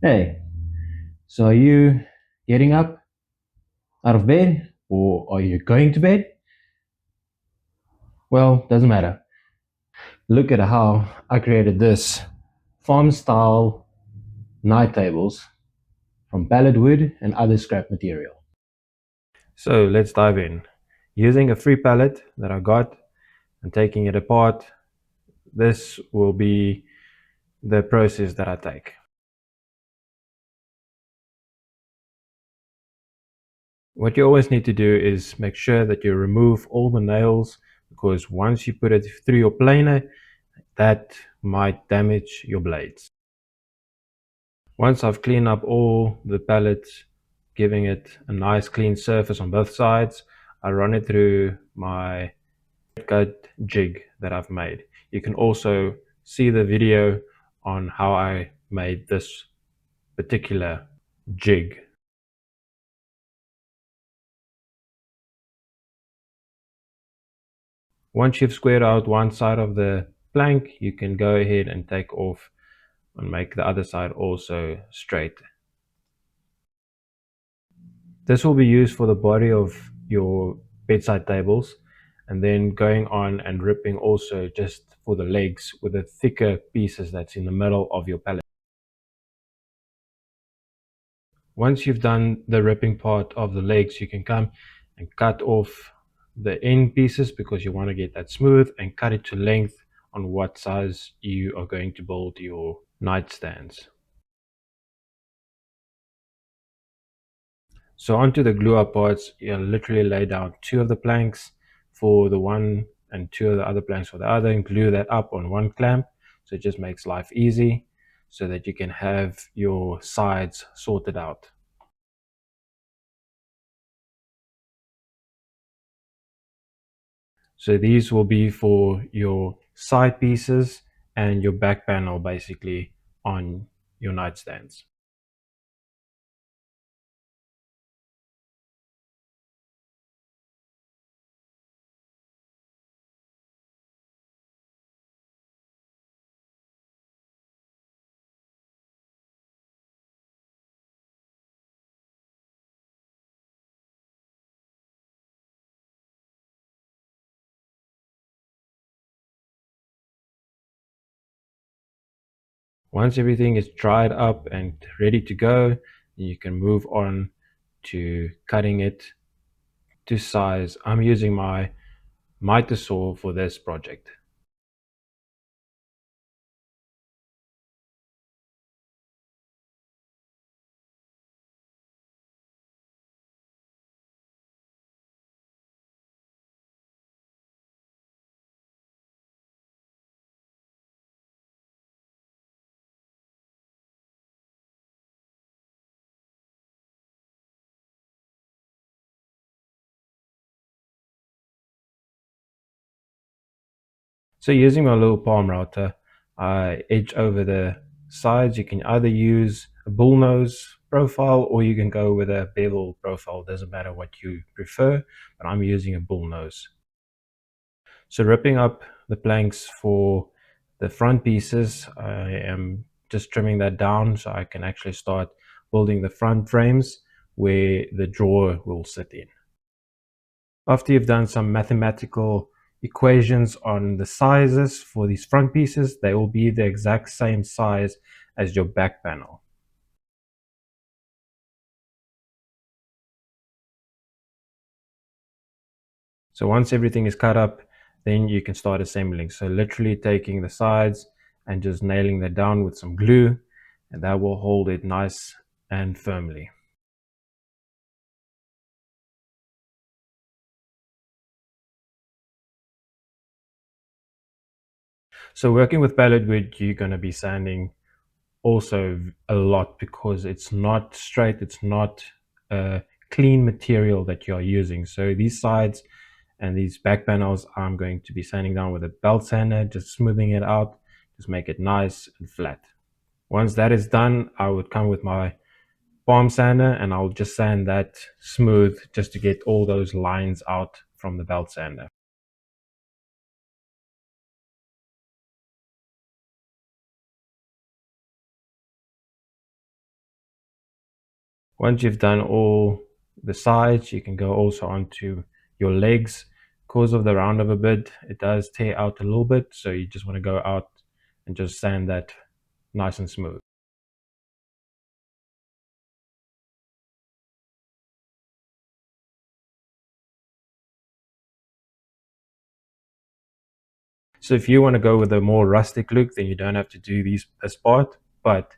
Hey, so are you getting up out of bed or are you going to bed? Well, doesn't matter. Look at how I created this farm style night tables from pallet wood and other scrap material. So let's dive in. Using a free pallet that I got and taking it apart, this will be the process that I take. What you always need to do is make sure that you remove all the nails, because once you put it through your planer, that might damage your blades. Once I've cleaned up all the pallets, giving it a nice clean surface on both sides, I run it through my cut jig that I've made. You can also see the video on how I made this particular jig. Once you've squared out one side of the plank, you can go ahead and take off and make the other side also straight. This will be used for the body of your bedside tables, and then going on and ripping also just for the legs with the thicker pieces that's in the middle of your pallet. Once you've done the ripping part of the legs, you can come and cut off the end pieces, because you want to get that smooth, and cut it to length on what size you are going to build your nightstands. So onto the glue up parts, you literally lay down two of the planks for the one and two of the other planks for the other, and glue that up on one clamp. So it just makes life easy so that you can have your sides sorted out. So these will be for your side pieces and your back panel basically on your nightstands. Once everything is dried up and ready to go, you can move on to cutting it to size. I'm using my miter saw for this project. So using my little palm router, I edge over the sides. You can either use a bullnose profile or you can go with a bevel profile. Doesn't matter what you prefer, but I'm using a bullnose. So ripping up the planks for the front pieces, I am just trimming that down so I can actually start building the front frames where the drawer will sit in. After you've done some mathematical equations on the sizes for these front pieces, they will be the exact same size as your back panel. So once everything is cut up, then you can start assembling. So literally taking the sides and just nailing that down with some glue, and that will hold it nice and firmly. So working with pallet wood, you're going to be sanding also a lot, because it's not straight, it's not a clean material that you're using. So these sides and these back panels, I'm going to be sanding down with a belt sander, just smoothing it out, just make it nice and flat. Once that is done, I would come with my palm sander and I'll just sand that smooth, just to get all those lines out from the belt sander. Once you've done all the sides, you can go also onto your legs. Because of the round of a bit, it does tear out a little bit, so you just want to go out and just sand that nice and smooth. So if you want to go with a more rustic look, then you don't have to do this part, but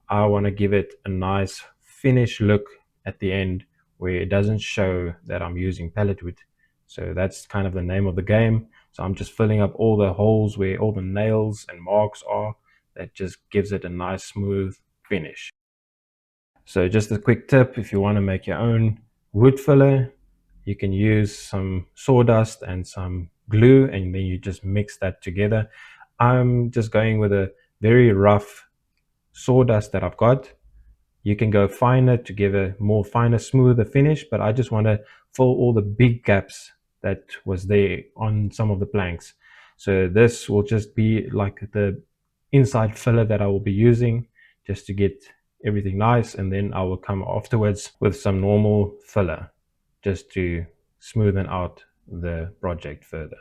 I want to give it a nice finish look at the end where it doesn't show that I'm using pallet wood. So that's kind of the name of the game. So I'm just filling up all the holes where all the nails and marks are. That just gives it a nice smooth finish. So just a quick tip, if you want to make your own wood filler, you can use some sawdust and some glue, and then you just mix that together. I'm just going with a very rough sawdust that I've got. You can go finer to give a more finer, smoother finish, but I just want to fill all the big gaps that was there on some of the planks. So this will just be like the inside filler that I will be using just to get everything nice, and then I will come afterwards with some normal filler just to smoothen out the project further.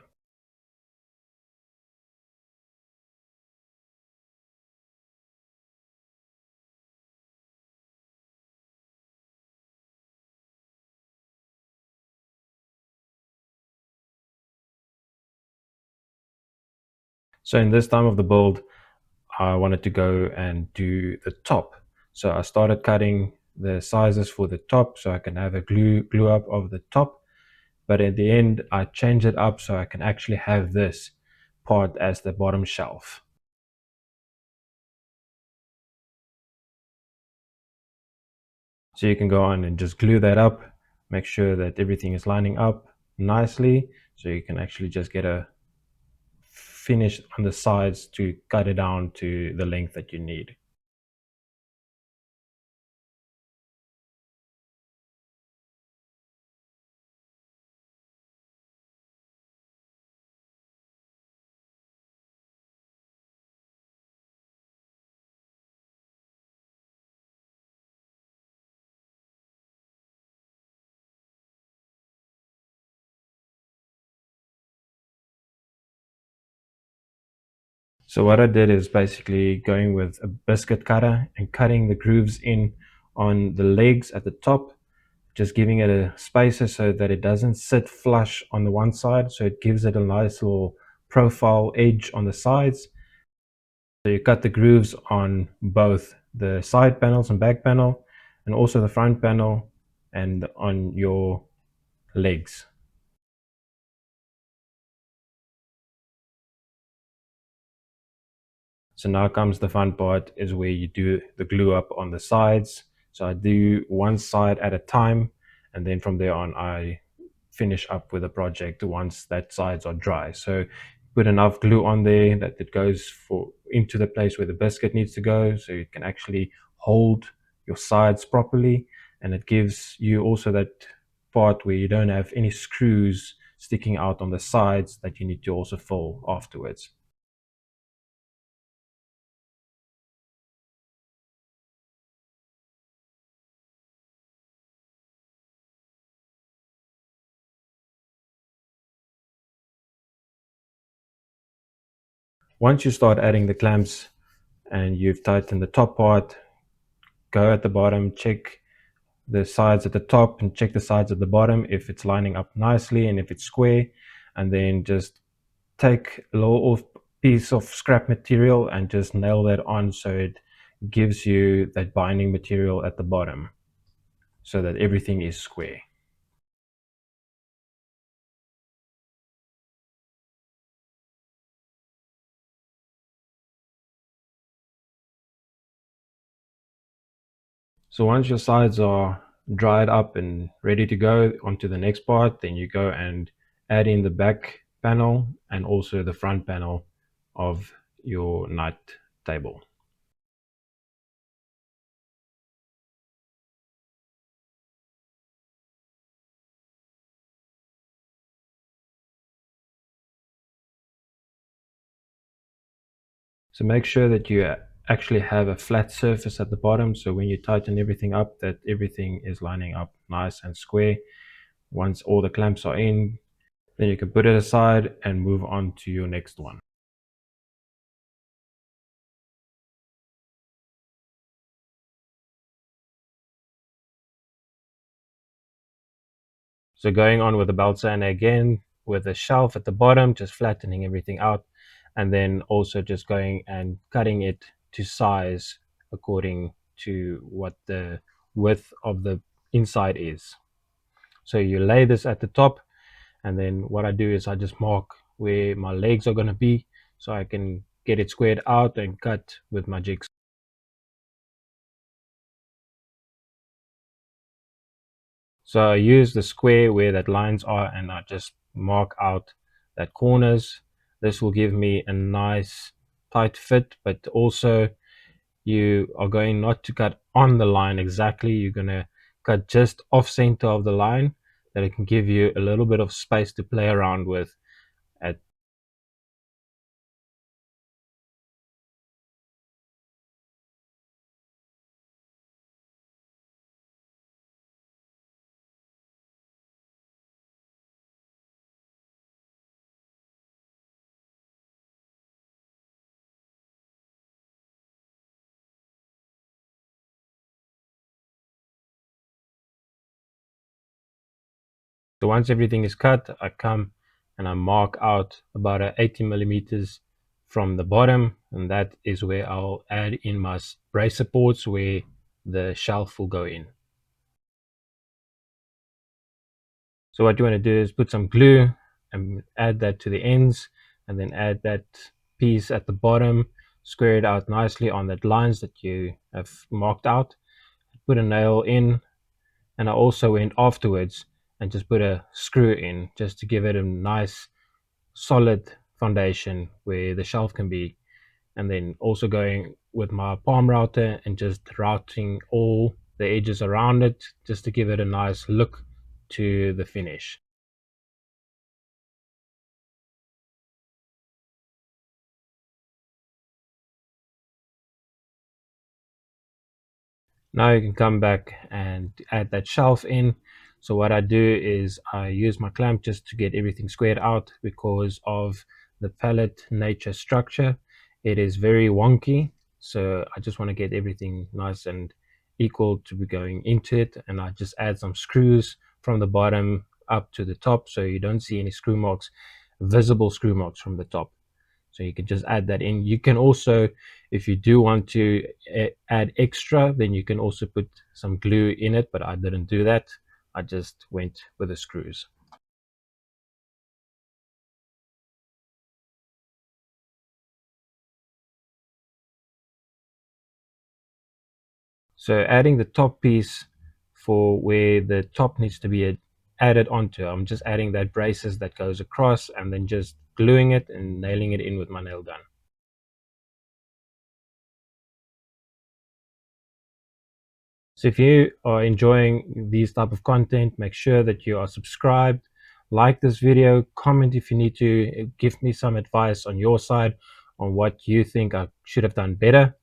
So in this time of the build, I wanted to go and do the top. So I started cutting the sizes for the top so I can have a glue up of the top. But at the end, I changed it up so I can actually have this part as the bottom shelf. So you can go on and just glue that up, make sure that everything is lining up nicely. So you can actually just get a finish on the sides to cut it down to the length that you need. So what I did is basically going with a biscuit cutter and cutting the grooves in on the legs at the top, just giving it a spacer so that it doesn't sit flush on the one side. So it gives it a nice little profile edge on the sides. So you cut the grooves on both the side panels and back panel, and also the front panel and on your legs. So now comes the fun part, is where you do the glue up on the sides. So I do one side at a time, and then from there on I finish up with the project once that sides are dry. So put enough glue on there that it goes for into the place where the biscuit needs to go, so you can actually hold your sides properly, and it gives you also that part where you don't have any screws sticking out on the sides that you need to also fill afterwards. Once you start adding the clamps and you've tightened the top part, go at the bottom, check the sides at the top and check the sides at the bottom if it's lining up nicely and if it's square, and then just take a little piece of scrap material and just nail that on so it gives you that binding material at the bottom so that everything is square. So once your sides are dried up and ready to go onto the next part, then you go and add in the back panel and also the front panel of your night table. So make sure that you actually have a flat surface at the bottom, so when you tighten everything up, that everything is lining up nice and square. Once all the clamps are in, then you can put it aside and move on to your next one. So going on with the belt sander again, with a shelf at the bottom, just flattening everything out, and then also just going and cutting it to size according to what the width of the inside is. So you lay this at the top, and then what I do is I just mark where my legs are going to be so I can get it squared out and cut with my jigs. So I use the square where that lines are, and I just mark out that corners. This will give me a nice tight fit, but also you are going not to cut on the line exactly. You're going to cut just off center of the line, that it can give you a little bit of space to play around with at. So once everything is cut, I come and I mark out about 80 millimeters from the bottom, and that is where I'll add in my brace supports where the shelf will go in. So what you want to do is put some glue and add that to the ends, and then add that piece at the bottom, square it out nicely on that lines that you have marked out, put a nail in, and I also went afterwards and just put a screw in just to give it a nice solid foundation where the shelf can be, and then also going with my palm router and just routing all the edges around it just to give it a nice look to the finish. Now you can come back and add that shelf in. So what I do is I use my clamp just to get everything squared out because of the pallet nature structure. It is very wonky. So I just want to get everything nice and equal to be going into it. And I just add some screws from the bottom up to the top so you don't see any screw marks, visible screw marks from the top. So you can just add that in. You can also, if you do want to add extra, then you can also put some glue in it, but I didn't do that. I just went with the screws. So adding the top piece for where the top needs to be added onto, I'm just adding that braces that goes across and then just gluing it and nailing it in with my nail gun. So if you are enjoying these type of content, make sure that you are subscribed, like this video, comment if you need to, give me some advice on your side on what you think I should have done better.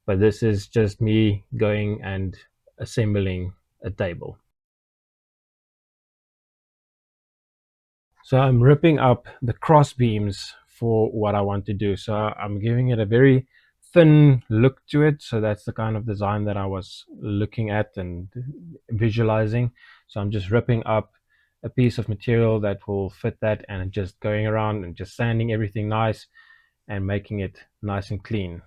But this is just me going and assembling a table. So I'm ripping up the cross beams for what I want to do. So I'm giving it a very thin look to it. So that's the kind of design that I was looking at and visualizing. So I'm just ripping up a piece of material that will fit that and just going around and just sanding everything nice and making it nice and clean.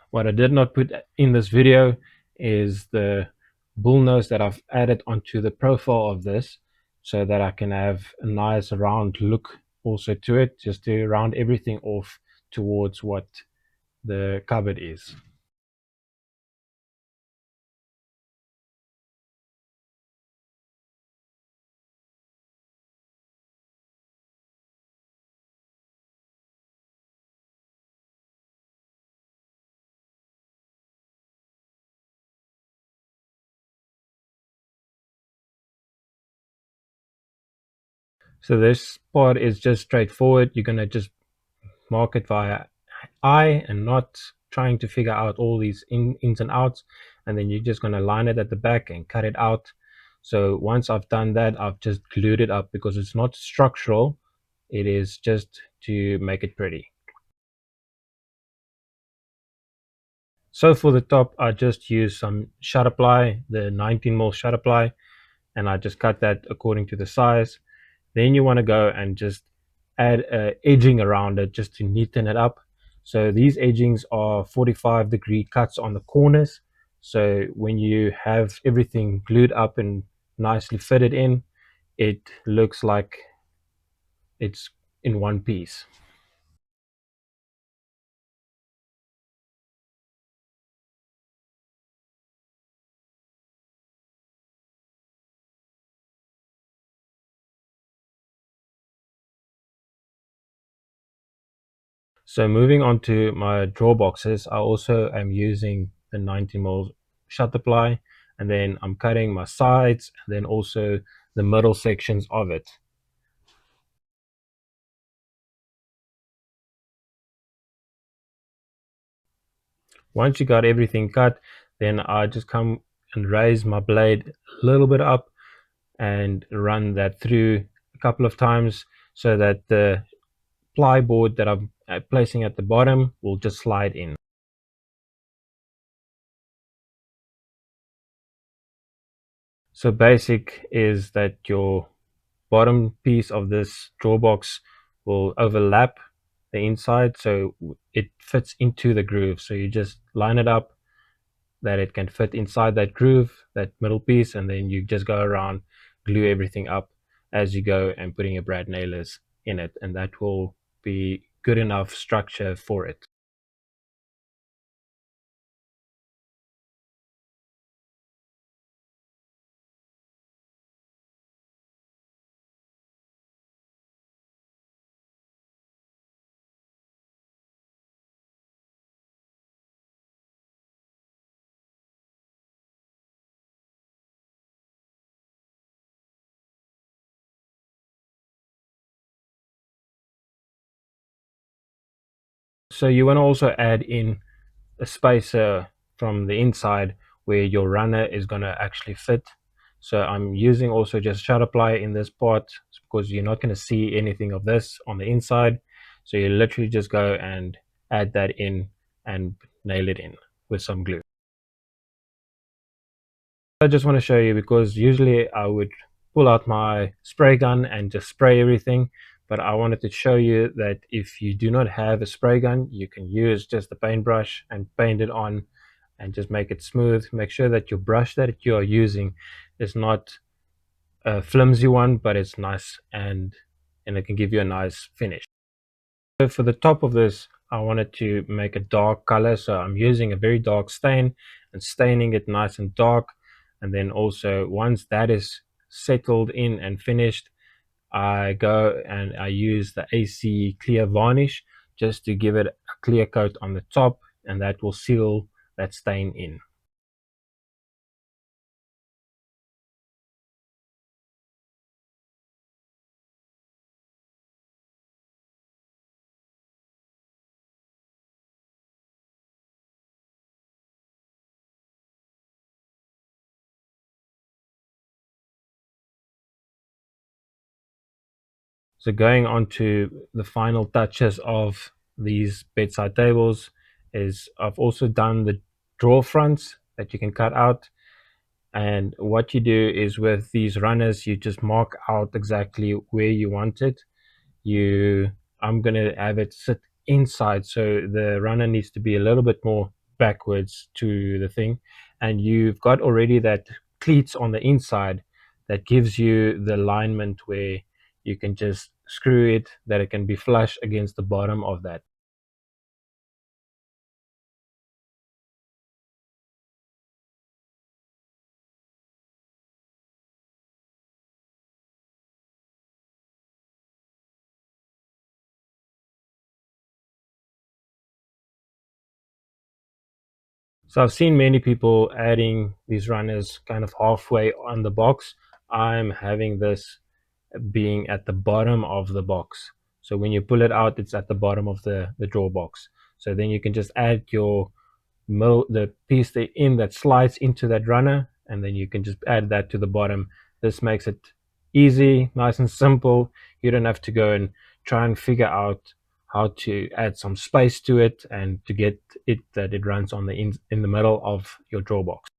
What I did not put in this video is the bull nose that I've added onto the profile of this so that I can have a nice round look also to it, just to round everything off towards what the cupboard is. So this part is just straightforward. You're going to just mark it via eye and not trying to figure out all these ins and outs. And then you're just going to line it at the back and cut it out. So once I've done that, I've just glued it up because it's not structural. It is just to make it pretty. So for the top, I just use some shutter ply, the 19mm shutter ply, and I just cut that according to the size. Then you want to go and just add edging around it just to neaten it up. So these edgings are 45-degree cuts on the corners. So when you have everything glued up and nicely fitted in, it looks like it's in one piece. So moving on to my drawer boxes, I also am using the 90mm shutter ply, and then I'm cutting my sides and then also the middle sections of it. Once you got everything cut, then I just come and raise my blade a little bit up and run that through a couple of times so that the plyboard that I'm placing at the bottom will just slide in. So basic is that your bottom piece of this drawer box will overlap the inside so it fits into the groove. So you just line it up that it can fit inside that groove, that middle piece, and then you just go around, glue everything up as you go and putting your brad nailers in it, and that will be good enough structure for it. So you want to also add in a spacer from the inside where your runner is going to actually fit. So I'm using also just shutter ply in this part because you're not going to see anything of this on the inside. So you literally just go and add that in and nail it in with some glue. I just want to show you because usually I would pull out my spray gun and just spray everything, but I wanted to show you that if you do not have a spray gun, you can use just the paintbrush and paint it on and just make it smooth. Make sure that your brush that you are using is not a flimsy one, but it's nice and it can give you a nice finish. So for the top of this, I wanted to make a dark color, so I'm using a very dark stain and staining it nice and dark. And then also once that is settled in and finished, I go and I use the AC clear varnish just to give it a clear coat on the top, and that will seal that stain in. So going on to the final touches of these bedside tables is I've also done the drawer fronts that you can cut out. And what you do is with these runners, you just mark out exactly where you want it. You, I'm gonna have it sit inside, so the runner needs to be a little bit more backwards to the thing. And you've got already that cleats on the inside that gives you the alignment where you can just screw it that it can be flush against the bottom of that. So I've seen many people adding these runners kind of halfway on the box. I'm having this being at the bottom of the box. So when you pull it out, it's at the bottom of the drawer box. So then you can just add your the piece in that slides into that runner, and then you can just add that to the bottom. This makes it easy, nice and simple. You don't have to go and try and figure out how to add some space to it and to get it that it runs on the in the middle of your drawer box.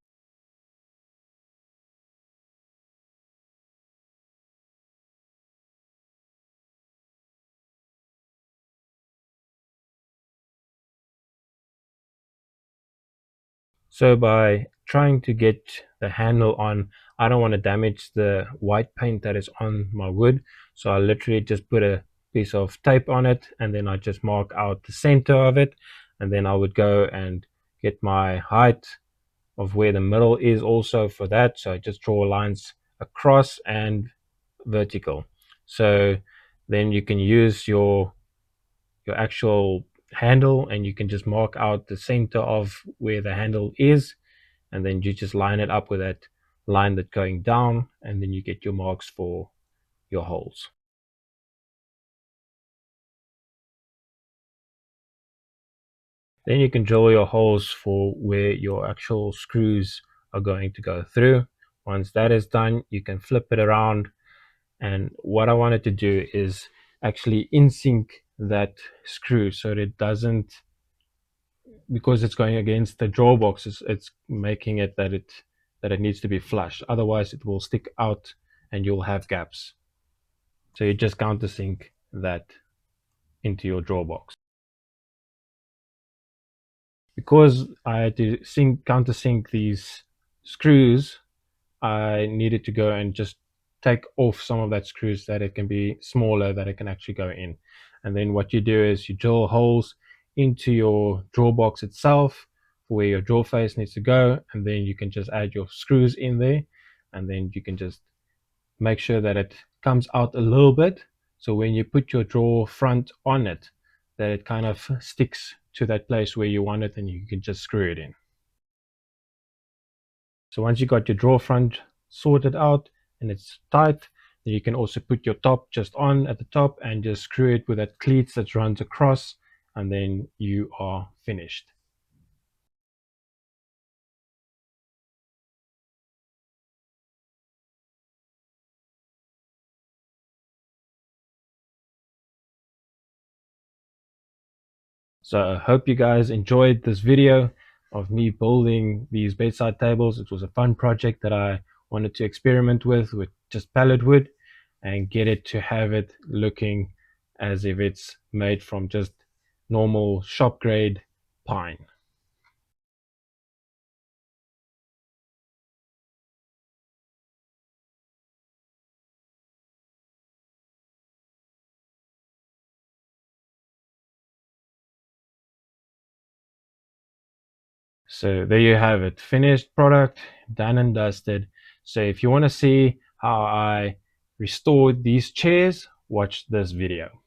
So by trying to get the handle on, I don't want to damage the white paint that is on my wood. So I literally just put a piece of tape on it, and then I just mark out the center of it. And then I would go and get my height of where the middle is also for that. So I just draw lines across and vertical. So then you can use your actual handle, and you can just mark out the center of where the handle is, and then you just line it up with that line that's going down, and then you get your marks for your holes. Then you can drill your holes for where your actual screws are going to go through. Once that is done, you can flip it around, and what I wanted to do is actually in sync that screw so that it doesn't, because it's going against the drawer boxes, it's making it that it needs to be flush, otherwise it will stick out and you'll have gaps. So you just countersink that into your drawer box. Because I had to countersink these screws, I needed to go and just take off some of that screws that it can be smaller, that it can actually go in. And then what you do is you drill holes into your drawer box itself where your drawer face needs to go, and then you can just add your screws in there, and then you can just make sure that it comes out a little bit. So when you put your drawer front on it, that it kind of sticks to that place where you want it, and you can just screw it in. So once you got your drawer front sorted out and it's tight, then you can also put your top just on at the top and just screw it with that cleats that runs across, and then you are finished. So I hope you guys enjoyed this video of me building these bedside tables. It was a fun project that I wanted to experiment with just pallet wood and get it to have it looking as if it's made from just normal shop grade pine. So there you have it, finished product, done and dusted. So if you want to see how I restored these chairs, watch this video.